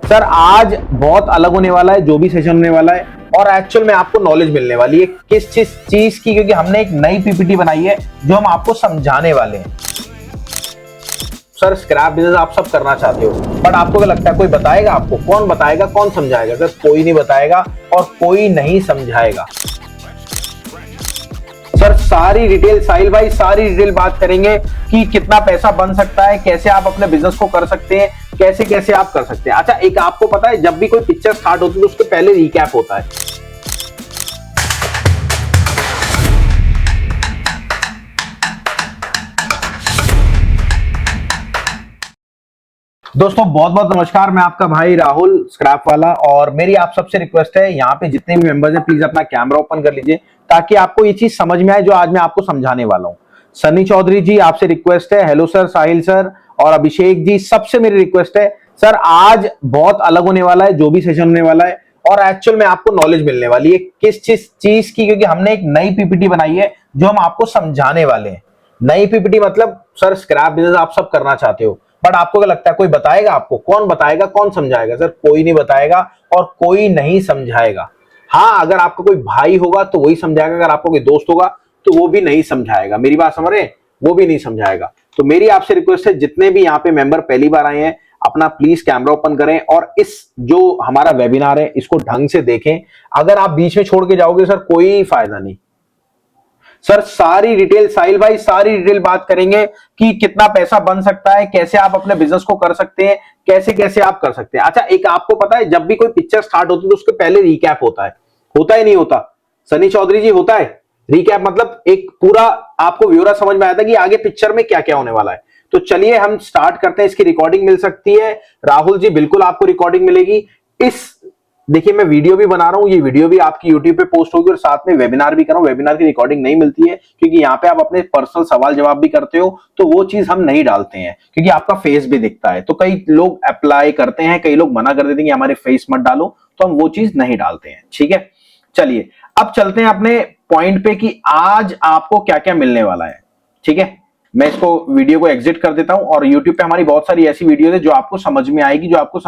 Sir आज बहुत अलग होने वाला है जो भी सेशन होने वाला है, और एक्चुअल में आपको नॉलेज मिलने वाली है किस चीज की, क्योंकि हमने एक नई पीपीटी बनाई है जो हम आपको समझाने वाले हैं। सर स्क्रैप बिजनेस आप सब करना चाहते हो, बट आपको क्या लगता है कोई बताएगा आपको? कौन बताएगा, कौन समझाएगा? सर कोई नहीं बताएगा और कोई नहीं समझाएगा। सर सारी डिटेल, साहिल भाई सारी डिटेल बात करेंगे कि कितना पैसा बन सकता है, कैसे आप अपने बिजनेस को कर सकते हैं, कैसे कैसे आप कर सकते हैं। अच्छा, एक आपको पता है जब भी कोई पिक्चर स्टार्ट होती है तो उसके पहले रिकैप होता है। दोस्तों बहुत बहुत नमस्कार, मैं आपका भाई राहुल स्क्रैप वाला, और मेरी आप सबसे रिक्वेस्ट है यहाँ पे जितने भी मेंबर्स हैं प्लीज अपना कैमरा ओपन कर लीजिए ताकि आपको ये चीज समझ में आए जो आज मैं आपको समझाने वाला हूँ। सनी चौधरी जी आपसे रिक्वेस्ट है, हेलो सर, साहिल सर और अभिषेक जी, सबसे मेरी रिक्वेस्ट है सर आज बहुत अलग होने वाला है जो भी सेशन होने वाला है, और एक्चुअल में आपको नॉलेज मिलने वाली है किस चीज की, क्योंकि हमने एक नई पीपीटी बनाई है जो हम आपको समझाने वाले हैं। नई पीपीटी मतलब सर स्क्रैप बिजनेस आप सब करना चाहते हो, बट आपको क्या लगता है कोई बताएगा आपको? कौन बताएगा, कौन समझाएगा? सर कोई नहीं बताएगा और कोई नहीं समझाएगा। हाँ, अगर आपका कोई भाई होगा तो वही समझाएगा, अगर आपका कोई दोस्त होगा तो वो भी नहीं समझाएगा। मेरी बात समझ रहे हैं? वो भी नहीं समझाएगा। तो मेरी आपसे रिक्वेस्ट है जितने भी यहाँ पे मेंबर पहली बार आए हैं अपना प्लीज कैमरा ओपन करें और इस जो हमारा वेबिनार है इसको ढंग से देखें। अगर आप बीच में छोड़ के जाओगे सर कोई फायदा नहीं। सर सारी डिटेल, साहिल भाई सारी डिटेल बात करेंगे कि कितना पैसा बन सकता है, कैसे आप अपने बिजनेस को कर सकते हैं, कैसे कैसे आप कर सकते हैं। अच्छा, एक आपको पता है जब भी कोई पिक्चर स्टार्ट होती है तो उसके पहले रिकैप होता है नहीं होता? सनी चौधरी जी होता है रिकैप, मतलब एक पूरा आपको ब्यौरा समझ में आया था कि आगे पिक्चर में क्या क्या होने वाला है। तो चलिए हम स्टार्ट करते हैं। इसकी रिकॉर्डिंग मिल सकती है राहुल जी, बिल्कुल आपको रिकॉर्डिंग मिलेगी। इस देखिए मैं वीडियो भी बना रहा हूं, ये वीडियो भी आपकी यूट्यूब पे पोस्ट होगी और साथ में वेबिनार भी कर रहा हूं। वेबिनार की रिकॉर्डिंग नहीं मिलती है क्योंकि यहाँ पे आप अपने पर्सनल सवाल जवाब भी करते हो, तो वो चीज हम नहीं डालते हैं क्योंकि आपका फेस भी दिखता है। तो कई लोग अप्लाई करते हैं, कई लोग मना कर देते हैं कि हमारे फेस मत डालो, तो हम वो चीज नहीं डालते हैं। ठीक है, चलिए अब चलते हैं अपने पॉइंट पे कि आज आपको क्या क्या मिलने वाला है। ठीक है, मैं इसको वीडियो को एग्जिट कर देता हूं और यूट्यूब पे हमारी बहुत सारी ऐसी वीडियो है जो आपको समझ में आएगी, जो आपको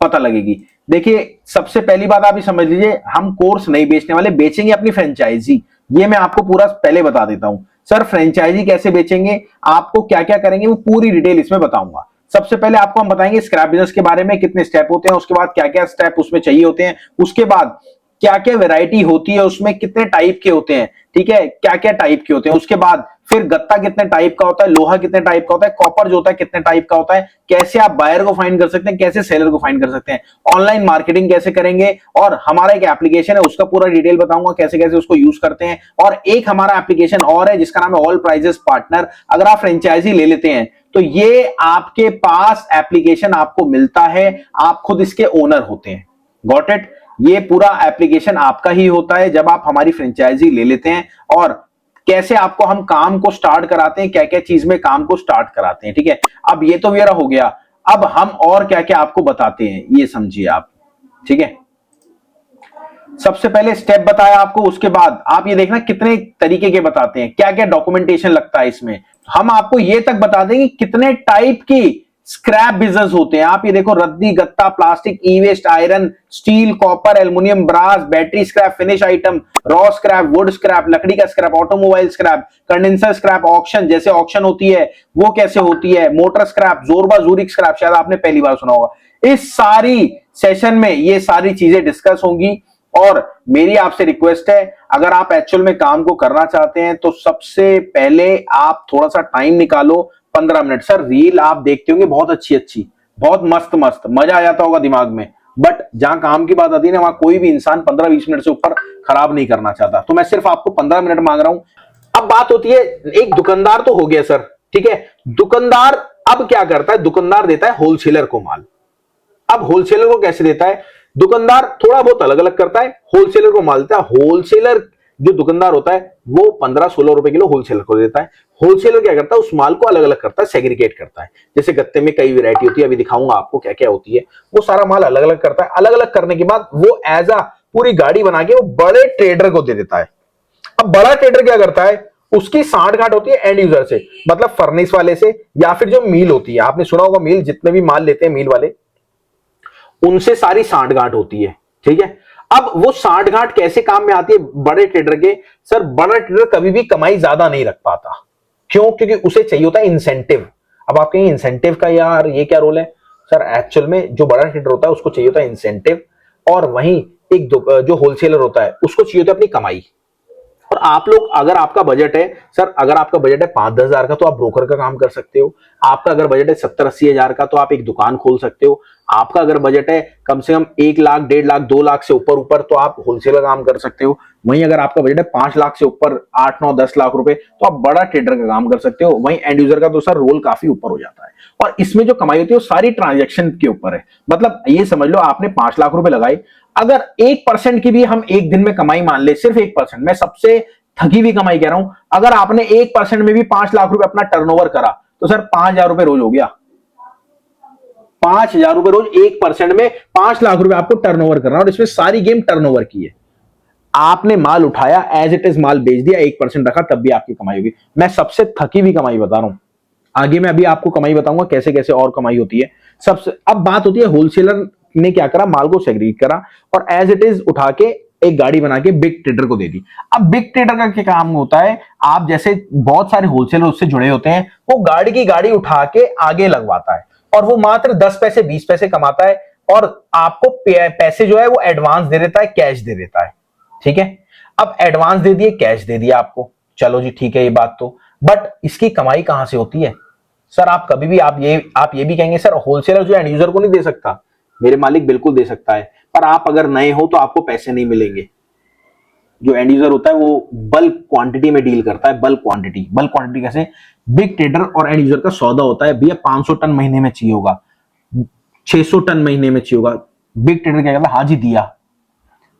पता लगेगी। देखिए सबसे पहली बात आप ही समझ लीजिए, हम कोर्स नहीं बेचने वाले, बेचेंगे अपनी फ्रेंचाइजी। ये मैं आपको पूरा पहले बता देता हूं। सर फ्रेंचाइजी कैसे बेचेंगे, आपको क्या क्या करेंगे, वो पूरी डिटेल इसमें बताऊंगा। सबसे पहले आपको हम बताएंगे स्क्रैप बिजनेस के बारे में, कितने स्टेप होते हैं, उसके बाद क्या क्या स्टेप उसमें चाहिए होते हैं, उसके बाद क्या क्या वैरायटी होती है उसमें, कितने टाइप के होते हैं, ठीक है, क्या क्या टाइप के होते हैं, उसके बाद फिर गत्ता कितने टाइप का होता है, लोहा कितने टाइप का होता है, कॉपर जो होता है कितने टाइप का होता है, कैसे आप बायर को फाइंड कर सकते हैं, कैसे सेलर को फाइंड कर सकते हैं, ऑनलाइन मार्केटिंग कैसे करेंगे, और हमारा एक एप्लीकेशन है उसका पूरा डिटेल बताऊंगा कैसे कैसे उसको यूज करते हैं। और एक हमारा एप्लीकेशन और है जिसका नाम है ऑल प्राइजेस पार्टनर। अगर आप फ्रेंचाइजी ले लेते हैं तो ये आपके पास एप्लीकेशन आपको मिलता है, आप खुद इसके ओनर होते हैं। Got it? ये पूरा एप्लीकेशन आपका ही होता है जब आप हमारी फ्रेंचाइजी ले लेते हैं, और कैसे आपको हम काम को स्टार्ट कराते हैं, क्या क्या चीज में काम को स्टार्ट कराते हैं। ठीक है, अब ये तो मेरा हो गया, अब हम और क्या क्या आपको बताते हैं ये समझिए आप। ठीक है, सबसे पहले स्टेप बताया आपको, उसके बाद आप ये देखना कितने तरीके के बताते हैं, क्या क्या डॉक्यूमेंटेशन लगता है इसमें। हम आपको ये तक बता देंगे कितने टाइप की स्क्रैप बिजनेस होते हैं। आप ये देखो, रद्दी, गत्ता, plastic, e waste, iron, steel, copper, aluminium, brass, battery scrap, finish item, raw scrap, wood scrap, लकड़ी का scrap, automobile scrap, condenser scrap, auction जैसे ऑक्शन होती है वो कैसे होती है, मोटर स्क्रैप, जोरबा जूरिक स्क्रैप, शायद आपने पहली बार सुना होगा। इस सारी सेशन में ये सारी चीजें डिस्कस होंगी, और मेरी आपसे रिक्वेस्ट है अगर आप एक्चुअल में काम को करना चाहते हैं तो सबसे पहले आप थोड़ा सा टाइम निकालो, 15 मिनट। सर रील आप देखते होंगे बहुत अच्छी अच्छी, बहुत मस्त मस्त, मजा आ जाता होगा दिमाग में, बट जहां काम की बात आती है ना वहां कोई भी इंसान 15-20 मिनट से ऊपर खराब नहीं करना चाहता। तो मैं सिर्फ आपको 15 मिनट मांग रहा हूं। अब बात होती है, एक दुकानदार तो हो गया सर, ठीक है, दुकानदार अब क्या करता है, दुकानदार देता है होलसेलर को माल। अब होलसेलर को कैसे देता है? दुकानदार थोड़ा बहुत अलग अलग करता है, होलसेलर को माल देता है। होलसेलर जो दुकानदार होता है वो 15-16 रुपए किलो होलसेलर को देता है। होलसेलर क्या करता है, उस माल को अलग अलग करता है, सेग्रीगेट करता है। जैसे गत्ते में कई वैरायटी होती है, अभी दिखाऊंगा आपको क्या क्या होती है, वो सारा माल अलग अलग करता है। अलग अलग करने के बाद वो एज अ पूरी गाड़ी बना के वो बड़े ट्रेडर को दे देता है। अब बड़ा ट्रेडर क्या करता है, उसकी सांठ गांठ होती है एंड यूजर से, मतलब फर्नेस वाले से, या फिर जो मिल होती है, आपने सुना होगा मिल, जितने भी माल लेते हैं मिल वाले, उनसे सारी सांठगांठ होती है, ठीक है। अब वो सांठगांठ कैसे काम में आती है बड़े ट्रेडर के? सर बड़ा ट्रेडर कभी भी कमाई ज्यादा नहीं रख पाता। क्यों? क्योंकि उसे चाहिए होता है इंसेंटिव। अब आप कहेंगे इंसेंटिव का यार ये क्या रोल है? सर एक्चुअल में जो बड़ा ट्रेडर होता है उसको चाहिए होता है इंसेंटिव, और वहीं एक जो होलसेलर होता है उसको चाहिए होता है अपनी कमाई। और आप लोग, अगर आपका बजट है सर, अगर आपका बजट है 5-10 हजार का तो आप ब्रोकर का काम कर सकते हो। आपका अगर बजट है 70-80 हजार का तो आप एक दुकान खोल सकते हो। आपका अगर बजट है कम से कम 1 लाख, 1.5 लाख, 2 लाख से ऊपर ऊपर तो आप होलसेलर का काम कर सकते हो। वहीं अगर आपका बजट है 5 लाख से ऊपर, 8-9-10 लाख रुपए, तो आप बड़ा ट्रेडर का काम कर सकते हो। वहीं एंड यूजर का तो सर रोल काफी ऊपर हो जाता है। और इसमें जो कमाई होती है वो सारी ट्रांजेक्शन के ऊपर है। मतलब ये समझ लो आपने 5 लाख रुपए लगाए, अगर 1% की भी हम एक दिन में कमाई मान ले, सिर्फ 1%, मैं सबसे ठगी हुई कमाई कह रहा हूं, अगर आपने 1% में भी 5 लाख रुपए अपना टर्नओवर करा तो सर 5,000 रुपए रोज हो गया। 5,000 रुपए रोज, 1% में 5 लाख रुपए आपको टर्नओवर करना, और इसमें सारी गेम टर्नओवर की है। आपने माल उठाया, एज इट इज माल बेच दिया, 1% रखा, तब भी आपकी कमाई होगी। मैं सबसे थकी हुई कमाई बता रहा हूं। आगे मैं अभी आपको कमाई बताऊंगा कैसे कैसे और कमाई होती है सबसे। अब बात होती है होलसेलर ने क्या करा, माल को सेग्रीगेट करा और एज इट इज उठा के एक गाड़ी बना के बिग ट्रेडर को दे दी। अब बिग ट्रेडर का क्या काम होता है, आप जैसे बहुत सारे होलसेलर उससे जुड़े होते हैं, वो गाड़ी की गाड़ी उठा के आगे लगवाता है और वो मात्र 10 पैसे 20 पैसे कमाता है, और आपको पैसे जो है वो एडवांस दे देता है, कैश दे देता है, ठीक है। अब एडवांस दे दिए, कैश दे दिया आपको, चलो जी ठीक है ये बात तो, बट इसकी कमाई कहां से होती है? सर आप कभी भी आप ये भी कहेंगे सर होलसेलर जो एंड यूजर को नहीं दे सकता। मेरे मालिक बिल्कुल दे सकता है, पर आप अगर नए हो तो आपको पैसे नहीं मिलेंगे। जो एंड यूजर होता है वो बल्क क्वांटिटी में डील करता है। बल्क क्वांटिटी कैसे? बिग ट्रेडर और एंड यूजर का सौदा होता है, भैया 500 टन महीने में चाहिए होगा, 600 टन महीने में चाहिए होगा। बिग ट्रेडर क्या कहता है, हाँ जी दिया।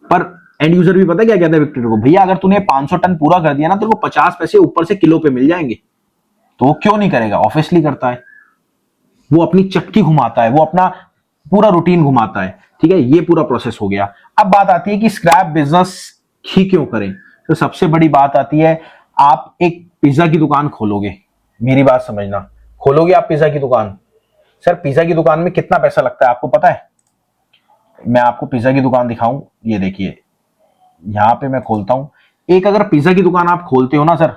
पर एंड यूजर भी पता है क्या कहता है बिग ट्रेडर को, भैया अगर तूने 500 टन पूरा कर दिया ना तो 50 पैसे ऊपर से किलो पे मिल जाएंगे। तो वो क्यों नहीं करेगा? ऑब्वियसली करता है, वो अपनी चक्की घुमाता है, वो अपना पूरा रूटीन घुमाता है, ठीक है। ये पूरा प्रोसेस हो गया। अब बात आती है कि स्क्रैप बिजनेस ही क्यों करें? तो सबसे बड़ी बात आती है, आप एक पिज्जा की दुकान खोलोगे, मेरी बात समझना, खोलोगे आप पिज्जा की दुकान, सर पिज्जा की दुकान में कितना पैसा लगता है आपको पता है? मैं आपको पिज्जा की दुकान दिखाऊं, ये देखिए यहां पे मैं खोलता हूं एक, अगर पिज्जा की दुकान आप खोलते हो ना सर,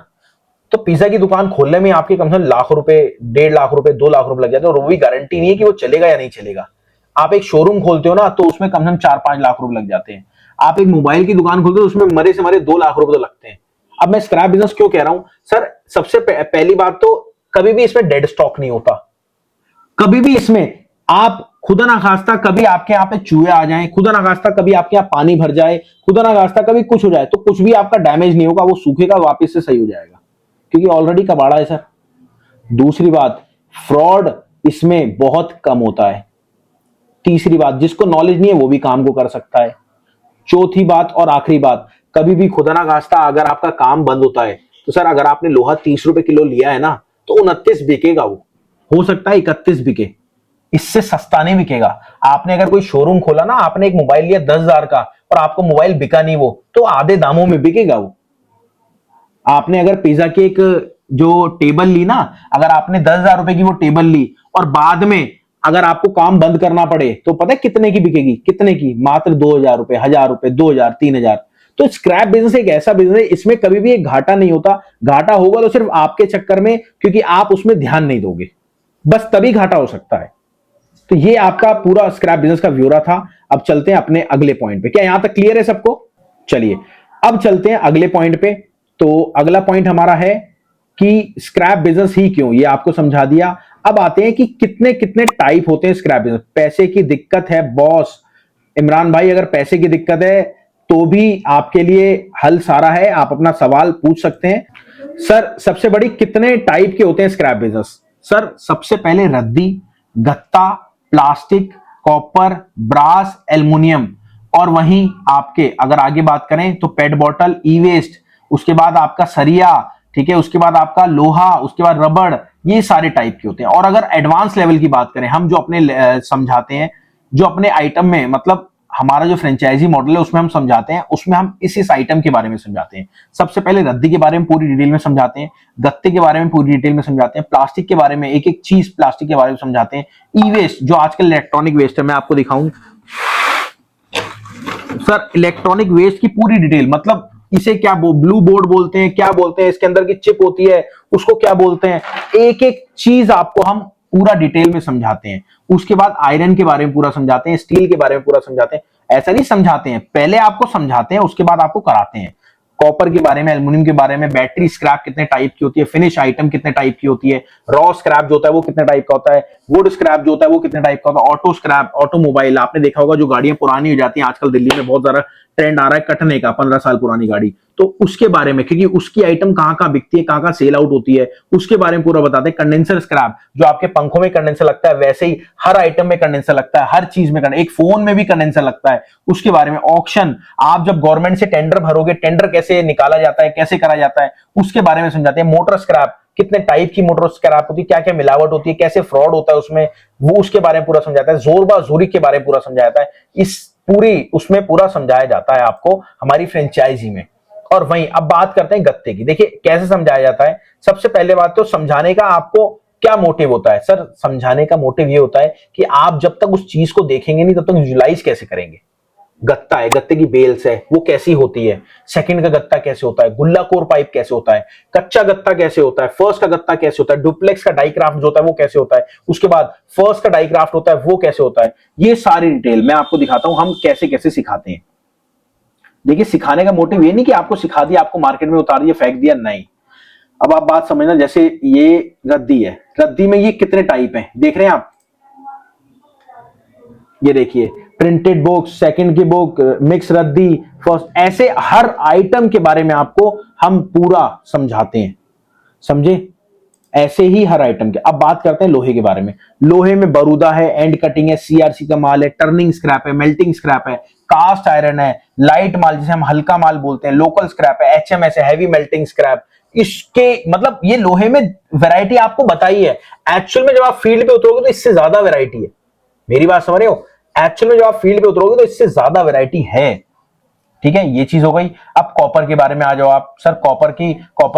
तो पिज्जा की दुकान खोलने में आपके कम से कम लाख रुपए, 1.5 लाख रुपए, 2 लाख रुपए लग जाते हैं, और वो भी गारंटी नहीं है कि वो चलेगा या नहीं चलेगा। आप एक शोरूम खोलते हो ना तो उसमें कम से कम 4-5 लाख रुपए लग जाते हैं। आप एक मोबाइल की दुकान खोलते हो उसमें मरे से मरे 2 लाख रुपए तो लगते हैं। अब मैं स्क्रैप बिजनेस क्यों कह रहा हूं सर? सबसे पहली बात तो कभी भी इसमें डेड स्टॉक नहीं होता। कभी भी इसमें आप खुदा ना खास्ता कभी आपके यहाँ पे चूहे आ जाएं, खुदा ना खास्ता कभी आपके यहाँ पानी भर जाए, खुदा ना खास्ता कभी कुछ हो जाए, तो कुछ भी आपका डैमेज नहीं होगा, वो सूखेगा वापस से सही हो जाएगा, क्योंकि ऑलरेडी कबाड़ा है सर। दूसरी बात, फ्रॉड इसमें बहुत कम होता है। तीसरी बात, जिसको नॉलेज नहीं है वो भी काम को कर सकता है। चौथी बात और आखिरी बात, कभी भी खुदा ना खास्ता अगर आपका काम बंद होता है तो सर अगर आपने लोहा 30 रुपए किलो लिया है ना तो 29 बिकेगा, वो हो सकता है 31 बिके, इससे सस्ता नहीं बिकेगा। आपने अगर कोई शोरूम खोला ना, आपने एक मोबाइल लिया 10,000 का और आपको मोबाइल बिका नहीं, वो तो आधे दामों में बिकेगा। वो आपने अगर पिज्जा की एक जो टेबल ली ना, अगर आपने 10,000 रुपए की वो टेबल ली और बाद में अगर आपको काम बंद करना पड़े तो पता है कितने की बिकेगी? कितने की? मात्र 2,000 रुपए, 1,000 रुपए, 2,000, 3,000। तो स्क्रैप बिजनेस एक ऐसा बिजनेस है, इसमें कभी भी एक घाटा नहीं होता। घाटा होगा तो सिर्फ आपके चक्कर में, क्योंकि आप उसमें ध्यान नहीं दोगे, बस तभी घाटा हो सकता है। तो ये आपका पूरा स्क्रैप बिजनेस का ब्यौरा था। अब चलते हैं अपने अगले पॉइंट पे। क्या यहां तक क्लियर है सबको? चलिए अब चलते हैं अगले पॉइंट पे। तो अगला पॉइंट हमारा है कि स्क्रैप बिजनेस ही क्यों, ये आपको समझा दिया। अब आते हैं कि कितने कितने टाइप होते हैं स्क्रैप बिजनेस। पैसे की दिक्कत है बॉस, इमरान भाई अगर पैसे की दिक्कत है तो भी आपके लिए हल सारा है, आप अपना सवाल पूछ सकते हैं। सर सबसे बड़ी कितने टाइप के होते हैं स्क्रैप बिजनेस? सर सबसे पहले रद्दी, गत्ता, प्लास्टिक, कॉपर, ब्रास, एल्युमिनियम, और वहीं आपके अगर आगे बात करें तो पेट बॉटल, ई वेस्ट, उसके बाद आपका सरिया, ठीक है, उसके बाद आपका लोहा, उसके बाद रबड़, ये सारे टाइप के होते हैं। और अगर एडवांस लेवल की बात करें, हम जो अपने समझाते हैं, जो अपने आइटम में मतलब हमारा जो फ्रेंचाइजी मॉडल है उसमें हम समझाते हैं, उसमें हम इस आइटम के बारे में समझाते हैं। सबसे पहले रद्दी के बारे में पूरी डिटेल में समझाते हैं, गत्ते के बारे में पूरी डिटेल में समझाते हैं, प्लास्टिक के बारे में एक एक चीज प्लास्टिक के बारे में समझाते हैं, ई वेस्ट जो आजकल इलेक्ट्रॉनिक वेस्ट है, मैं आपको दिखाऊं सर इलेक्ट्रॉनिक वेस्ट की पूरी डिटेल, मतलब इसे क्या ब्लू बोर्ड बोलते हैं, क्या बोलते हैं, इसके अंदर की चिप होती है उसको क्या बोलते हैं, एक एक चीज आपको हम पूरा डिटेल में समझाते हैं। उसके बाद आयरन के बारे में पूरा समझाते हैं, स्टील के बारे में पूरा समझाते हैं। ऐसा नहीं समझाते हैं, पहले आपको समझाते हैं उसके बाद आपको कराते हैं। कॉपर के बारे में, एल्युमिनियम के बारे में, बैटरी स्क्रैप कितने टाइप की होती है, फिनिश आइटम कितने टाइप की होती है, रॉ स्क्रैप जो होता है वो कितने टाइप का होता है, वुड स्क्रैप जो होता है वो कितने टाइप का होता है, ऑटो स्क्रैप, ऑटोमोबाइल आपने देखा होगा जो गाड़ियां पुरानी हो जाती हैं, आजकल दिल्ली में बहुत ज्यादा ट्रेंड आ रहा है कटने का, 15 साल पुरानी गाड़ी, तो उसके बारे में, क्योंकि उसकी आइटम कहां कहां बिकती है, कहां कहां सेल आउट होती है, उसके बारे में पूरा बताते हैं। कंडेंसर स्क्रैप जो आपके पंखों में कंडेंसर लगता है वैसे ही हर आइटम में कंडेंसर लगता है, हर चीज में एक फोन में भी कंडेंसर लगता है, उसके बारे में। ऑक्शन, आप जब गवर्नमेंट से टेंडर भरोगे, टेंडर कैसे निकाला जाता है, कैसे करा जाता है, उसके बारे में समझाते हैं। मोटर स्क्रैप, कितने टाइप की मोटर स्क्रैप होती है, क्या क्या मिलावट होती है, कैसे फ्रॉड होता है उसमें, वो उसके बारे में पूरा समझाता है। जोरबा जोरी के बारे में पूरा समझाया जाता है, इस पूरी उसमें पूरा समझाया जाता है आपको हमारी फ्रेंचाइजी में। और वहीं अब बात करते हैं गत्ते की। देखिए कैसे समझाया जाता है। सबसे पहले बात तो समझाने का आपको क्या मोटिव होता है। सर समझाने का मोटिव ये होता है कि आप जब तक उस चीज को देखेंगे नहीं तब तक विजुलाइज कैसे करेंगे। गत्ता है, गत्ते की बेल्स है वो कैसी होती है, सेकंड का गत्ता कैसे होता है, गुल्ला कोर पाइप कैसे होता है, कच्चा गत्ता कैसे होता है, फर्स्ट का गत्ता कैसे होता है, डुप्लेक्स का डाइक्राफ्ट जो होता है वो कैसे होता है, उसके बाद फर्स्ट का डाइक्राफ्ट होता है वो कैसे होता है। ये सारी डिटेल मैं आपको दिखाता हूं हम कैसे कैसे सिखाते हैं। देखिए सिखाने का मोटिव ये नहीं कि आपको सिखा दिया, आपको मार्केट में उतार दिया, फेंक दिया, नहीं। अब आप बात समझना, जैसे ये रद्दी है, रद्दी में ये कितने टाइप हैं देख रहे हैं आप, ये देखिए प्रिंटेड बुक, सेकंड की बुक, मिक्स रद्दी, फर्स्ट, ऐसे हर आइटम के बारे में आपको हम पूरा समझाते हैं, समझे। ऐसे ही हर आइटम के। अब बात करते हैं लोहे के बारे में। लोहे में बरूदा है, एंड कटिंग है, सीआरसी का माल है, टर्निंग स्क्रैप है, मेल्टिंग स्क्रैप है, कास्ट आयरन है, लाइट माल जिसे हम हल्का माल बोलते हैं, लोकल स्क्रैप है, एचएमएस है, हैवी मेल्टिंग स्क्रैप। इसके मतलब ये लोहे में वैरायटी आपको बताई है। एक्चुअल में जब आप फील्ड पे उतरोगे तो इससे ज्यादा वैरायटी है। मेरी बात समझ रहे हो, एक्चुअल में जब आप फील्ड पे उतरोगे तो इससे ज्यादा वैरायटी है। ठीक है, ये चीज हो गई। अब कॉपर के बारे में आ जाओ आप। सर कॉपर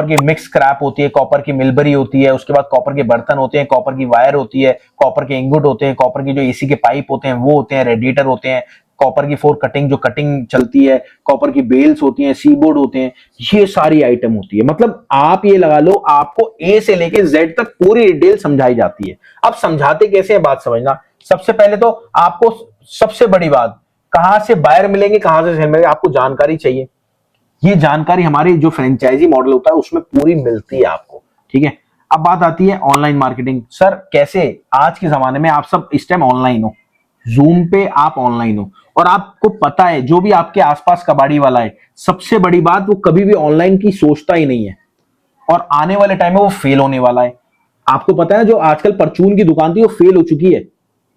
की मिक्स स्क्रैप होती है, कॉपर की मिलबरी होती है, उसके बाद कॉपर के बर्तन होते हैं, कॉपर की वायर होती है, कॉपर के इंगुट होते हैं, कॉपर की जो एसी के पाइप होते हैं वो होते हैं, रेडिएटर होते हैं, कॉपर की फोर कटिंग जो कटिंग चलती है, कॉपर की बेल्स होती हैं, सीबोर्ड होते हैं, ये सारी आइटम होती है। मतलब आप ये लगा लो आपको ए से लेके जेड तक पूरी डिटेल समझाई जाती है। अब समझाते कैसे है बात समझना। सबसे पहले तो आपको सबसे बड़ी बात, कहां से बायर मिलेंगे, कहां से सेल मिलेंगे, आपको जानकारी चाहिए। ये जानकारी हमारी जो फ्रेंचाइजी मॉडल होता है उसमें पूरी मिलती है आपको। ठीक है, अब बात आती है ऑनलाइन मार्केटिंग। सर कैसे, आज के जमाने में आप सब इस टाइम ऑनलाइन हो, जूम पे आप ऑनलाइन हो, और आपको पता है जो भी आपके आसपास कबाड़ी वाला है, सबसे बड़ी बात वो कभी भी ऑनलाइन की सोचता ही नहीं है, और आने वाले टाइम में वो फेल होने वाला है। आपको पता है जो आजकल परचून की दुकान थी वो फेल हो चुकी है,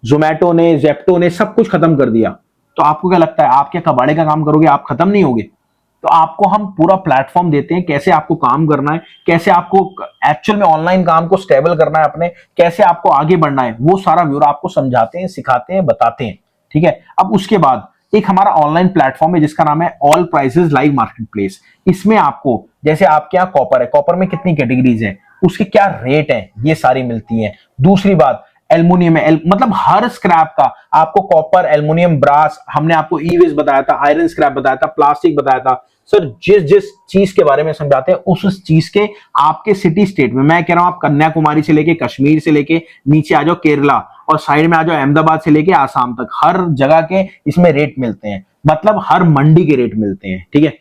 जोमैटो ने, जेप्टो ने सब कुछ खत्म कर दिया। तो आपको क्या लगता है आप क्या कबाड़े का काम करोगे, आप खत्म नहीं होगे। तो आपको हम पूरा प्लेटफॉर्म देते हैं कैसे आपको काम करना है, कैसे आपको एक्चुअल में ऑनलाइन काम को स्टेबल करना है अपने, कैसे आपको आगे बढ़ना है, वो सारा ब्यौरा आपको समझाते हैं, सिखाते हैं, बताते हैं। ठीक है, अब उसके बाद एक हमारा ऑनलाइन प्लेटफॉर्म है जिसका नाम है all prices live market place. इसमें आपको जैसे आपके यहाँ कॉपर है, कॉपर में कितनी कैटेगरीज है, उसके क्या रेट है, ये सारी मिलती है। दूसरी बात एल्युमिनियम है, मतलब हर स्क्रैप का आपको, कॉपर, एल्युमिनियम, ब्रास, हमने आपको ई वेस्ट बताया था, आयरन स्क्रैप बताया था, प्लास्टिक बताया था। सर जिस जिस चीज के बारे में समझाते हैं उस चीज के आपके सिटी स्टेट में, मैं कह रहा हूं आप कन्याकुमारी से लेके, कश्मीर से लेके, नीचे आ जाओ केरला, और साइड में आ जाओ अहमदाबाद से लेके आसाम तक, हर जगह के इसमें रेट मिलते हैं, मतलब हर मंडी के रेट मिलते हैं। ठीक है,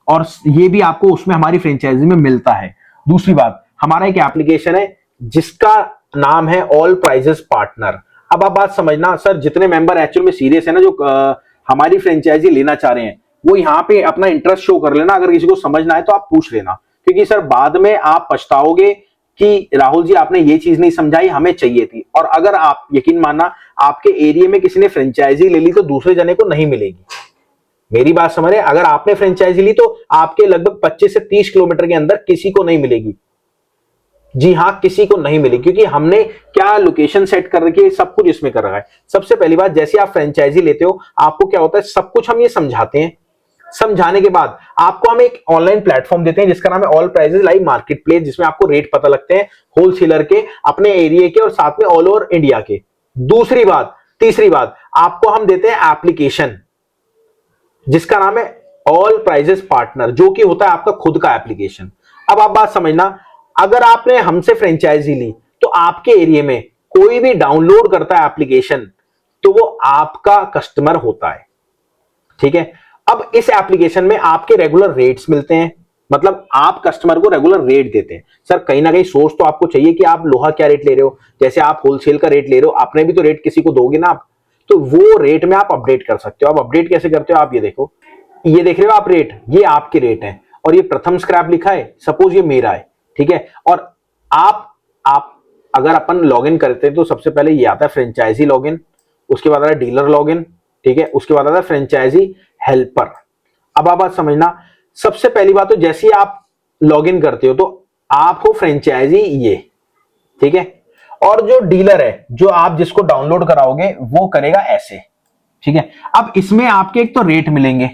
और ये भी आपको उसमें हमारी फ्रेंचाइजी में मिलता है। दूसरी बात, हमारा एक एप्लीकेशन है जिसका नाम है ऑल प्राइजेस पार्टनर। अब आप बात समझना, सर जितने मेंबर एक्चुअल में सीरियस है ना, जो हमारी फ्रेंचाइजी लेना चाह रहे हैं, वो यहाँ पे अपना इंटरेस्ट शो कर लेना। अगर किसी को समझना है तो आप पूछ लेना, क्योंकि सर बाद में आप पछताओगे कि राहुल जी आपने ये चीज नहीं समझाई, हमें चाहिए थी। और अगर आप यकीन मानना, आपके एरिया में किसी ने फ्रेंचाइजी ले ली तो दूसरे जने को नहीं मिलेगी। मेरी बात समझ रहे, अगर आपने फ्रेंचाइजी ली तो आपके लगभग 25 से 30 किलोमीटर के अंदर किसी को नहीं मिलेगी। जी हाँ, किसी को नहीं मिली, क्योंकि हमने क्या लोकेशन सेट कर रखी है, सब कुछ इसमें कर रखा है। सबसे पहली बात, जैसे आप फ्रेंचाइजी लेते हो, आपको क्या होता है, सब कुछ हम ये समझाते हैं। समझाने के बाद आपको हम एक ऑनलाइन प्लेटफॉर्म देते हैं जिसका नाम है all prices live market place, जिसमें आपको रेट पता लगते हैं होलसेलर के, अपने एरिया के और साथ में ऑल ओवर इंडिया के। तीसरी बात, आपको हम देते हैं एप्लीकेशन जिसका नाम है ऑल प्राइजेस पार्टनर, जो कि होता है आपका खुद का एप्लीकेशन। अब आप बात समझना, अगर आपने हमसे फ्रेंचाइजी ली तो आपके एरिया में कोई भी डाउनलोड करता है एप्लीकेशन तो वो आपका कस्टमर होता है, ठीक है। अब इस एप्लीकेशन में आपके रेगुलर रेट्स मिलते हैं, मतलब आप कस्टमर को रेगुलर रेट देते हैं। सर कहीं ना कहीं सोर्स तो आपको चाहिए कि आप लोहा क्या रेट ले रहे हो, जैसे आप होलसेल का रेट ले रहे हो, आपने भी तो रेट किसी को दोगे ना आप, तो वो रेट में आप अपडेट कर सकते हो। आप अपडेट कैसे करते हो, आप ये देखो, ये देख रहे हो आप रेट, ये आपके रेट है और ये प्रथम स्क्रैप लिखा है, सपोज ये मेरा है, ठीक है। और आप अगर अपन लॉगिन करते हैं तो सबसे पहले ये आता है फ्रेंचाइजी लॉगिन, उसके बाद आता है डीलर लॉगिन, ठीक है, उसके बाद आता है फ्रेंचाइजी हेल्पर। अब आप बात समझना, सबसे पहली बात तो जैसे ही आप लॉगिन करते हो तो आपको फ्रेंचाइजी ये, ठीक है, और जो डीलर है, जो आप जिसको डाउनलोड कराओगे वो करेगा ऐसे, ठीक है। अब इसमें आपके एक तो रेट मिलेंगे,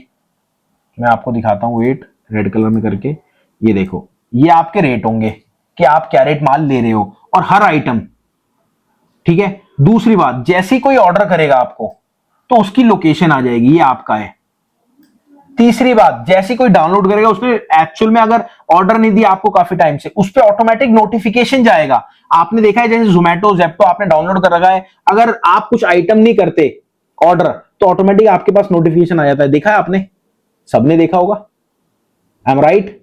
मैं आपको दिखाता हूं वेट रेड कलर में करके, ये देखो, ये आपके रेट होंगे कि आप क्या रेट माल ले रहे हो और हर आइटम, ठीक है। दूसरी बात, जैसे ही कोई ऑर्डर करेगा आपको तो उसकी लोकेशन आ जाएगी, ये आपका है। तीसरी बात, जैसे कोई डाउनलोड करेगा, उसने एक्चुअल में अगर ऑर्डर नहीं दिया आपको काफी टाइम से, उस पर ऑटोमेटिक नोटिफिकेशन जाएगा। आपने देखा है जैसे जोमेटो जेप्टो आपने डाउनलोड कर रखा है, अगर आप कुछ आइटम नहीं करते ऑर्डर तो ऑटोमेटिक आपके पास नोटिफिकेशन आ जाता है। देखा है आपने, सबने देखा होगा, आई एम राइट।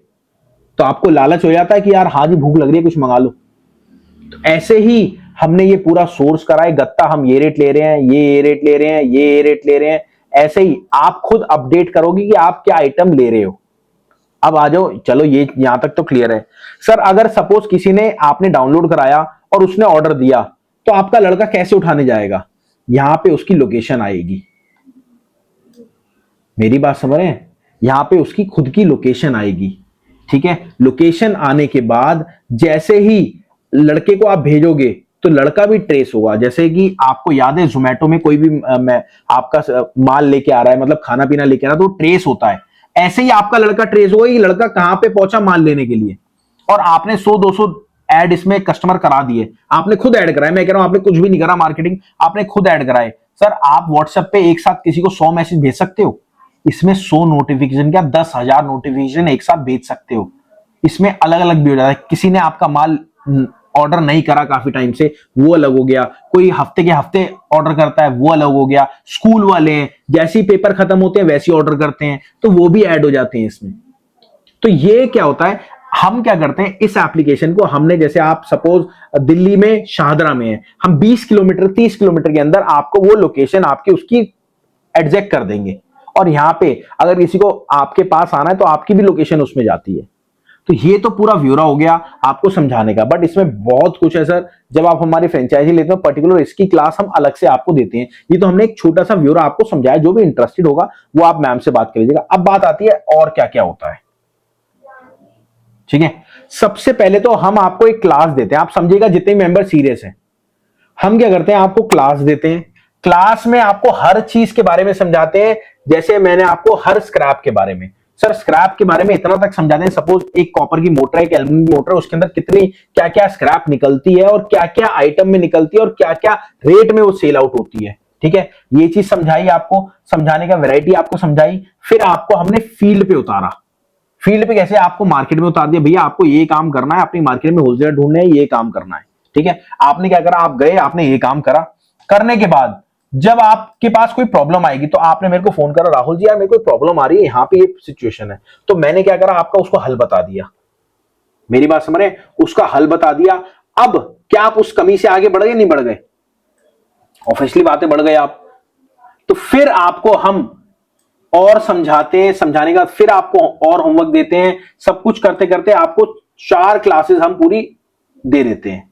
तो आपको लालच हो जाता है कि यार हाँ जी भूख लग रही है कुछ मंगा लो। तो ऐसे ही हमने ये पूरा सोर्स करा है, गत्ता हम ये रेट ले रहे हैं, ये रेट ले रहे हैं, ये रेट ले रहे हैं, ऐसे ही आप खुद अपडेट करोगे कि आप क्या आइटम ले रहे हो। अब आ जाओ, चलो ये यहां तक तो क्लियर है। सर अगर सपोज किसी ने, आपने डाउनलोड कराया और उसने ऑर्डर दिया तो आपका लड़का कैसे उठाने जाएगा, यहां पे उसकी लोकेशन आएगी, मेरी बात समझ रहे हैं, यहां पे उसकी खुद की लोकेशन आएगी, ठीक है। लोकेशन आने के बाद जैसे ही लड़के को आप भेजोगे तो लड़का भी ट्रेस होगा। जैसे कि आपको याद है जोमेटो में कोई भी आपका माल लेके आ रहा है, मतलब खाना पीना लेके आ रहा है, तो ट्रेस होता है। ऐसे ही आपका लड़का ट्रेस होगा कि लड़का कहां पे पहुंचा माल लेने के लिए। और आपने 100-200 ऐड इसमें कस्टमर करा दिए, आपने खुद ऐड कराए, मैं कह रहा हूं आपने कुछ भी नहीं करा मार्केटिंग, आपने खुद ऐड कराए। सर आप व्हाट्सएप पे एक साथ किसी को 100 मैसेज भेज सकते हो, इसमें 100 नोटिफिकेशन क्या 10,000 नोटिफिकेशन एक साथ भेज सकते हो। इसमें अलग अलग भी हो जाता है, किसी ने आपका माल ऑर्डर नहीं करा काफी टाइम से, वो अलग हो गया, कोई हफ्ते के हफ्ते ऑर्डर करता है वो अलग हो गया, स्कूल वाले हैं जैसे ही पेपर खत्म होते हैं वैसे ही ऑर्डर करते हैं तो वो भी ऐड हो जाते हैं इसमें। तो ये क्या होता है, हम क्या करते हैं, इस एप्लीकेशन को हमने, जैसे आप सपोज दिल्ली में शाहदरा में है, हम 20 किलोमीटर 30 किलोमीटर के अंदर आपको वो लोकेशन आपकी उसकी एडजेक्ट कर देंगे। और यहां पे अगर किसी को आपके पास आना है तो आपकी भी लोकेशन उसमें जाती है। तो ये तो पूरा ब्यौरा हो गया आपको समझाने का, बट इसमें बहुत कुछ है सर। जब आप हमारी फ्रेंचाइजी लेते हो पर्टिकुलर इसकी क्लास हम अलग से आपको देते हैं। ये तो हमने एक छोटा सा ब्यौरा आपको समझाया, जो भी इंटरेस्टेड होगा वो आप मैम से बात कर लीजिएगा। अब बात आती है और क्या क्या होता है, ठीक है। सबसे पहले तो हम आपको एक क्लास देते हैं, आप समझिएगा जितने मेंबर सीरियस हैं, हम क्या करते हैं आपको क्लास देते हैं। क्लास में आपको हर चीज के बारे में समझाते हैं। जैसे मैंने आपको हर स्क्रैप के बारे में, सर स्क्रैप के बारे में इतना तक समझाते हैं, सपोज एक कॉपर की मोटर है, एक एल्यूमिनियम की मोटर है, उसके अंदर कितनी क्या क्या स्क्रैप निकलती है और क्या क्या आइटम में निकलती है और क्या क्या रेट में वो सेल आउट होती है, ठीक है। ये चीज समझाई आपको, समझाने का वैरायटी आपको समझाई। फिर आपको हमने फील्ड पे उतारा। फील्ड पे कैसे, आपको मार्केट में उतार दिया, भैया आपको ये काम करना है, अपनी मार्केट में होलसेलर ढूंढने हैं, ये काम करना है, ठीक है। आपने क्या करा, आप गए, आपने ये काम करा। करने के बाद जब आपके पास कोई प्रॉब्लम आएगी तो आपने मेरे को फोन करा, राहुल जी यार मेरे को प्रॉब्लम आ रही है, यहाँ पे ये सिचुएशन है, तो मैंने क्या करा, आपका उसको हल बता दिया। मेरी बात समझ रहे हैं, उसका हल बता दिया। अब क्या आप उस कमी से आगे बढ़ गए, नहीं बढ़ गए, ऑब्वियसली बातें बढ़ गए आप। तो फिर आपको हम और समझाते हैं, समझाने का फिर आपको और होमवर्क देते हैं, सब कुछ करते करते आपको 4 क्लासेस हम पूरी दे देते हैं।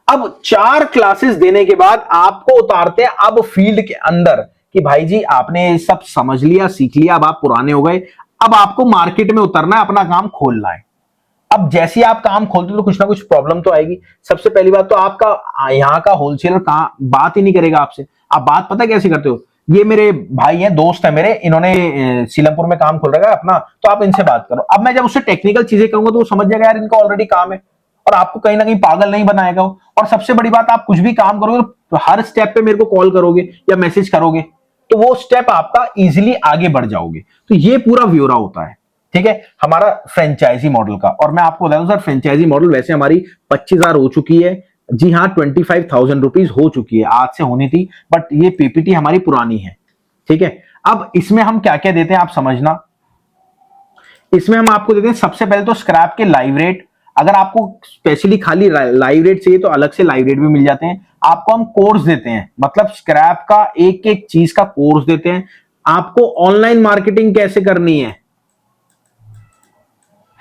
अब 4 क्लासेस देने के बाद आपको उतारते हैं अब फील्ड के अंदर कि भाई जी आपने सब समझ लिया, सीख लिया, अब आप पुराने हो गए, अब आपको मार्केट में उतरना है, अपना काम खोलना है। अब जैसे ही आप काम खोलते हो तो कुछ ना कुछ प्रॉब्लम तो आएगी। सबसे पहली बात तो आपका यहाँ का होलसेलर कहाँ बात ही नहीं करेगा आपसे। आप बात पता कैसे करते हो, ये मेरे भाई हैं, दोस्त है मेरे, इन्होंने सीलमपुर में काम खोल रखा है अपना, तो आप इनसे बात करो। अब मैं जब उससे टेक्निकल चीजें कहूंगा तो वो समझ जाएगा यार इनका ऑलरेडी काम है, और आपको कहीं ना कहीं पागल नहीं बनाएगा वो। और सबसे बड़ी बात, आप कुछ भी काम करोगे तो हर स्टेप पे मेरे को कॉल करोगे या मैसेज करोगे, तो वो स्टेप आपका इजीली आगे बढ़ जाओगे। तो ये पूरा ब्यौरा होता है, ठीक है, हमारा फ्रेंचाइजी मॉडल का। और मैं आपको बता दूं सर, फ्रेंचाइजी मॉडल वैसे हमारी 25,000 हो चुकी है, जी हाँ 25,000 रुपीज हो चुकी है, आज से होनी थी, बट ये पीपीटी हमारी पुरानी है, ठीक है। अब इसमें हम क्या क्या देते हैं आप समझना। इसमें हम आपको देते हैं सबसे पहले तो स्क्रैप के लाइव रेट। अगर आपको स्पेशली खाली लाइव रेट चाहिए तो अलग से लाइव रेट भी मिल जाते हैं। आपको हम कोर्स देते हैं, मतलब स्क्रैप का एक एक चीज का कोर्स देते हैं। आपको ऑनलाइन मार्केटिंग कैसे करनी है,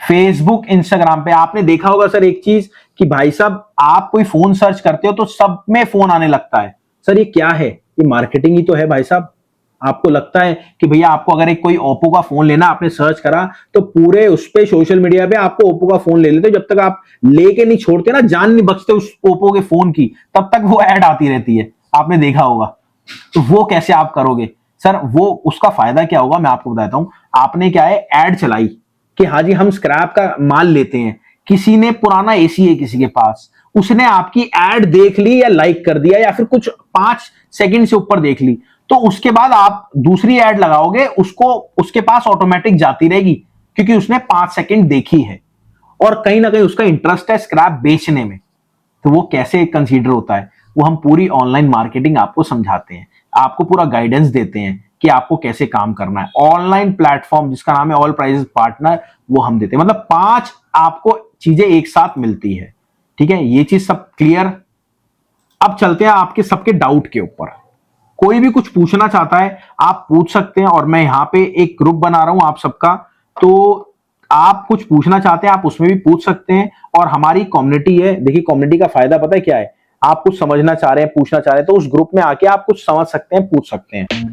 फेसबुक इंस्टाग्राम पे आपने देखा होगा सर एक चीज कि भाई साहब आप कोई फोन सर्च करते हो तो सब में फोन आने लगता है। सर ये क्या है, ये मार्केटिंग ही तो है भाई साहब। आपको लगता है कि भैया आपको अगर एक कोई ओप्पो का फोन लेना, आपने सर्च करा तो पूरे उस पे सोशल मीडिया पे आपको ओप्पो का फोन ले लेते, जब तक आप लेके नहीं छोड़ते ना, जान नहीं बचते उस ओप्पो के फोन की, तब तक वो ऐड आती रहती है, आपने देखा होगा। तो वो कैसे आप करोगे सर, वो उसका फायदा क्या होगा मैं आपको बताता हूं। आपने क्या है, ऐड चलाई कि हाँ जी हम स्क्रैप का माल लेते हैं, किसी ने पुराना एसी है किसी के पास, उसने आपकी एड देख ली या लाइक कर दिया या फिर कुछ 5 सेकंड से ऊपर देख ली, तो उसके बाद आप दूसरी एड लगाओगे, उसको उसके पास ऑटोमेटिक जाती रहेगी, क्योंकि उसने 5 सेकंड देखी है और कहीं ना कहीं उसका इंटरेस्ट है स्क्रैप बेचने में। तो वो कैसे कंसीडर होता है, वो हम पूरी ऑनलाइन मार्केटिंग आपको समझाते हैं, आपको पूरा गाइडेंस देते हैं कि आपको कैसे काम करना है। ऑनलाइन प्लेटफॉर्म जिसका नाम है ऑल प्राइजेस पार्टनर, वो हम देते हैं, मतलब 5 आपको चीजें एक साथ मिलती है, ठीक है। ये चीज सब क्लियर। अब चलते हैं आपके सबके डाउट के ऊपर। कोई भी कुछ पूछना चाहता है आप पूछ सकते हैं, और मैं यहाँ पे एक ग्रुप बना रहा हूं आप सबका, तो आप कुछ पूछना चाहते हैं आप उसमें भी पूछ सकते हैं। और हमारी कम्युनिटी है, देखिए कम्युनिटी का फायदा पता है क्या है, आप कुछ समझना चाह रहे हैं, पूछना चाह रहे हैं, तो उस ग्रुप में आके आप कुछ समझ सकते हैं, पूछ सकते हैं।